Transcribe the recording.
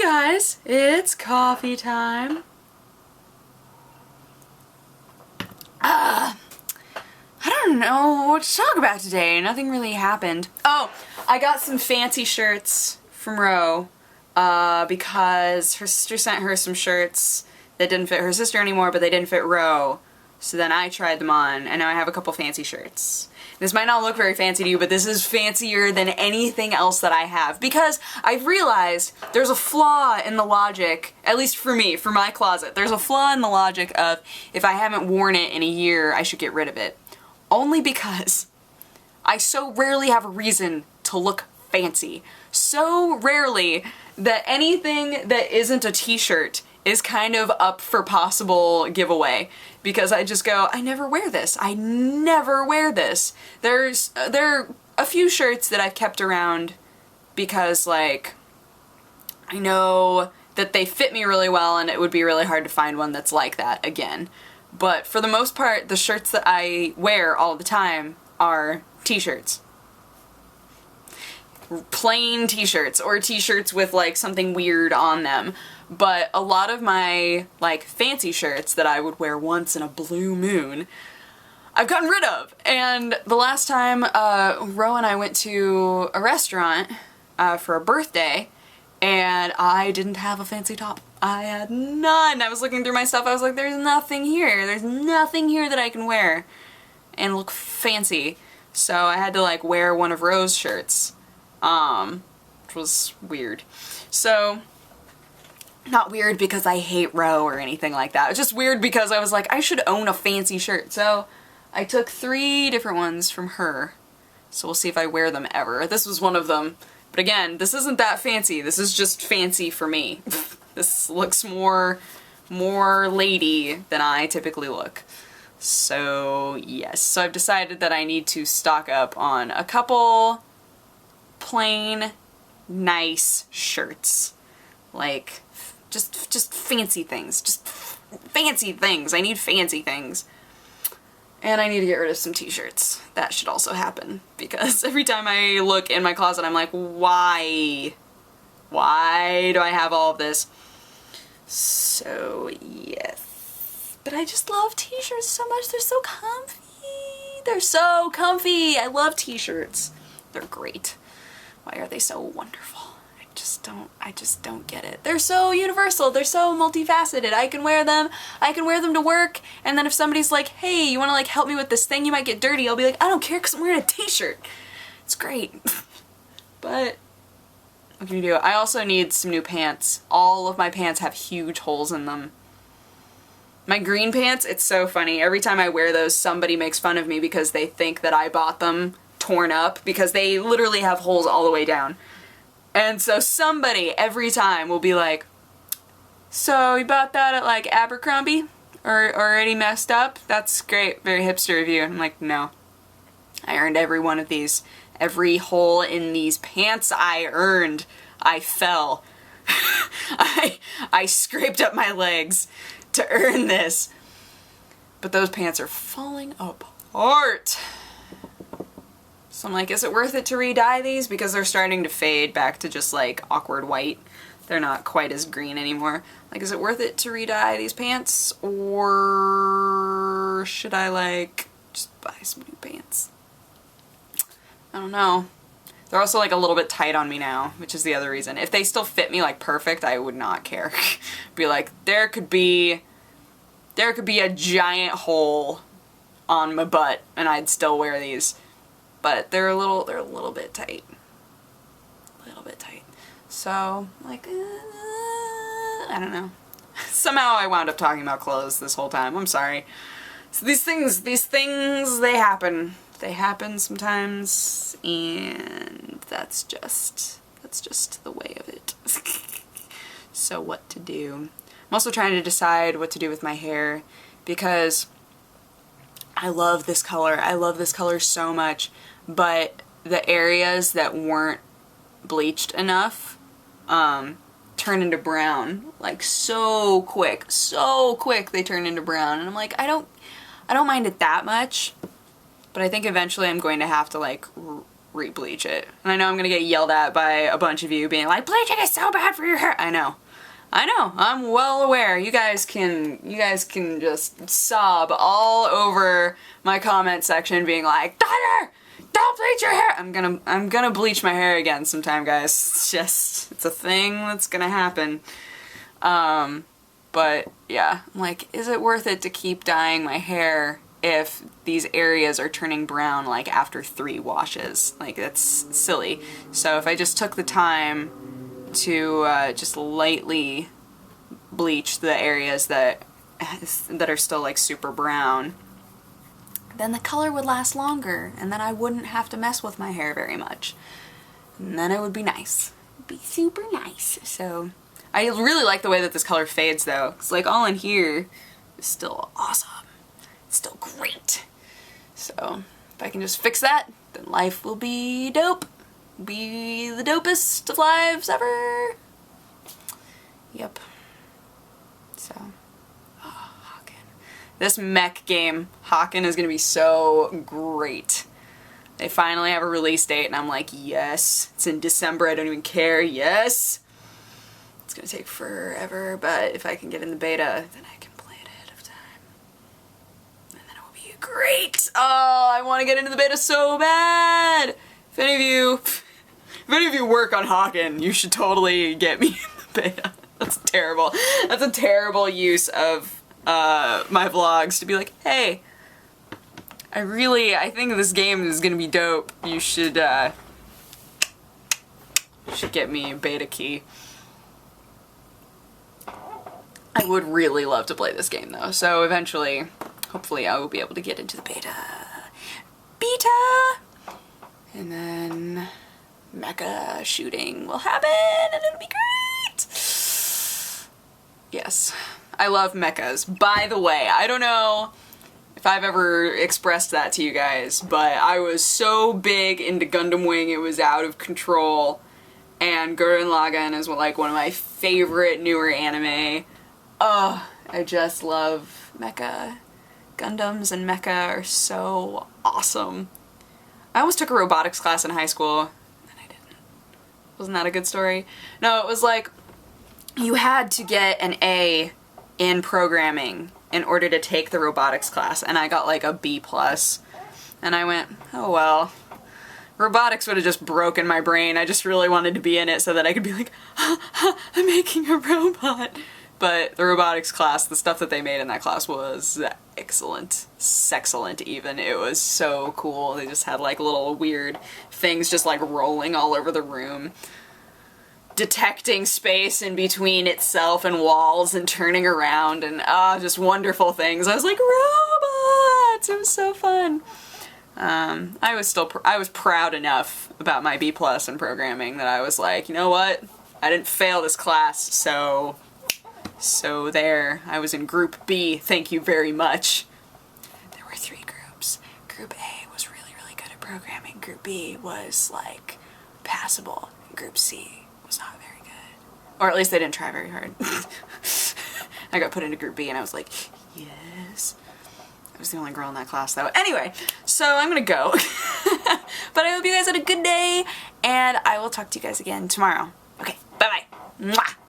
guys, it's coffee time. I don't know what to talk about today. Nothing really happened. Oh, I got some fancy shirts from Ro because her sister sent her some shirts that didn't fit her sister anymore, but they didn't fit Ro. So then I tried them on, and now I have a couple fancy shirts. This might not look very fancy to you, but this is fancier than anything else that I have, because I've realized there's a flaw in the logic, at least for me, for my closet. There's a flaw in the logic of if I haven't worn it in a year, I should get rid of it. Only because I so rarely have a reason to look fancy. So rarely that anything that isn't a t-shirt is kind of up for possible giveaway, because I just go, I never wear this. I never wear this. There are a few shirts that I've kept around because, like, I know that they fit me really well and it would be really hard to find one that's like that again. But for the most part, the shirts that I wear all the time are t-shirts. Plain t-shirts, or t-shirts with like something weird on them. But a lot of my like fancy shirts that I would wear once in a blue moon, I've gotten rid of. And the last time Ro and I went to a restaurant for a birthday, and I didn't have a fancy top. I had none. I was looking through my stuff. I was like, there's nothing here. There's nothing here that I can wear and look fancy. So I had to like wear one of Ro's shirts, which was weird. So, not weird because I hate Ro or anything like that. It's just weird because I was like, I should own a fancy shirt. So I took 3 different ones from her. So we'll see if I wear them ever. This was one of them. But again, this isn't that fancy. This is just fancy for me. This looks more lady than I typically look. So yes, so I've decided that I need to stock up on a couple plain, nice shirts. Like, just fancy things. Just fancy things. I need fancy things. And I need to get rid of some t-shirts. That should also happen, because every time I look in my closet, I'm like, why? Why do I have all of this? So, yes. But I just love t-shirts so much. They're so comfy. They're so comfy. I love t-shirts. They're great. Why are they so wonderful? I just don't get it. They're so universal. They're so multifaceted. I can wear them. I can wear them to work. And then if somebody's like, hey, you want to like help me with this thing? You might get dirty. I'll be like, I don't care because I'm wearing a t-shirt. It's great. But what can you do? I also need some new pants. All of my pants have huge holes in them. My green pants, it's so funny. Every time I wear those, somebody makes fun of me because they think that I bought them torn up, because they literally have holes all the way down. And so somebody every time will be like, so you bought that at like Abercrombie? Or already messed up? That's great. Very hipster of you. I'm like, no. I earned every one of these. Every hole in these pants I earned. I fell. I scraped up my legs to earn this. But those pants are falling apart. So I'm like, is it worth it to re-dye these? Because they're starting to fade back to just like awkward white. They're not quite as green anymore. Like, is it worth it to re-dye these pants? Or should I like just buy some new pants? I don't know. They're also like a little bit tight on me now, which is the other reason. If they still fit me like perfect, I would not care. Be like, there could be a giant hole on my butt and I'd still wear these. But they're a little bit tight. A little bit tight. So, like, I don't know. Somehow I wound up talking about clothes this whole time. I'm sorry. So these things, they happen. They happen sometimes, and that's just the way of it. So what to do? I'm also trying to decide what to do with my hair, because I love this color. I love this color so much. But the areas that weren't bleached enough turn into brown, like so quick they turn into brown, and I'm like, I don't mind it that much, but I think eventually I'm going to have to like re-bleach it. And I know I'm gonna get yelled at by a bunch of you being like, bleaching is so bad for your hair. I know, I'm well aware. You guys can just sob all over my comment section being like, Tyler, don't bleach your hair. I'm gonna bleach my hair again sometime, guys. It's a thing that's gonna happen. But yeah, I'm like, is it worth it to keep dyeing my hair if these areas are turning brown like after 3 washes? Like, that's silly. So if I just took the time to just lightly bleach the areas that are still like super brown, then the color would last longer, and then I wouldn't have to mess with my hair very much. And then it would be nice. It'd be super nice. So I really like the way that this color fades though. It's like all in here is still awesome. It's still great. So if I can just fix that, then life will be dope. Be the dopest of lives ever. Yep. So, oh, Hawken. This mech game, Hawken, is gonna be so great. They finally have a release date and I'm like, yes. It's in December, I don't even care, yes. It's gonna take forever, but if I can get in the beta, then I can play it ahead of time. And then it will be great. Oh, I wanna get into the beta so bad. If any of you work on Hawken, you should totally get me in the beta. That's terrible. That's a terrible use of my vlogs to be like, hey, I think this game is gonna be dope. You should get me a beta key. I would really love to play this game though, so eventually, hopefully I will be able to get into the beta. And then mecha shooting will happen and it'll be great! Yes, I love mechas. By the way, I don't know if I've ever expressed that to you guys, but I was so big into Gundam Wing it was out of control, and Gurren Lagann is like one of my favorite newer anime. Oh, I just love mecha. Gundams and mecha are so awesome. I almost took a robotics class in high school, and I didn't. Wasn't that a good story? No, it was like, you had to get an A in programming in order to take the robotics class, and I got like a B+. And I went, oh well. Robotics would have just broken my brain. I just really wanted to be in it so that I could be like, I'm making a robot. But the robotics class, the stuff that they made in that class was excellent. Sexcellent even. It was so cool. They just had like little weird things just like rolling all over the room. Detecting space in between itself and walls and turning around and just wonderful things. I was like, robots! It was so fun. I was proud enough about my B+ in programming that I was like, you know what? I didn't fail this class, so there. I was in Group B, thank you very much. There were 3 groups. Group A was really, really good at programming. Group B was, like, passable. And Group C was not very good. Or at least they didn't try very hard. I got put into Group B and I was like, yes. I was the only girl in that class though. Anyway, so I'm gonna go. But I hope you guys had a good day, and I will talk to you guys again tomorrow. Okay, bye-bye. Mwah!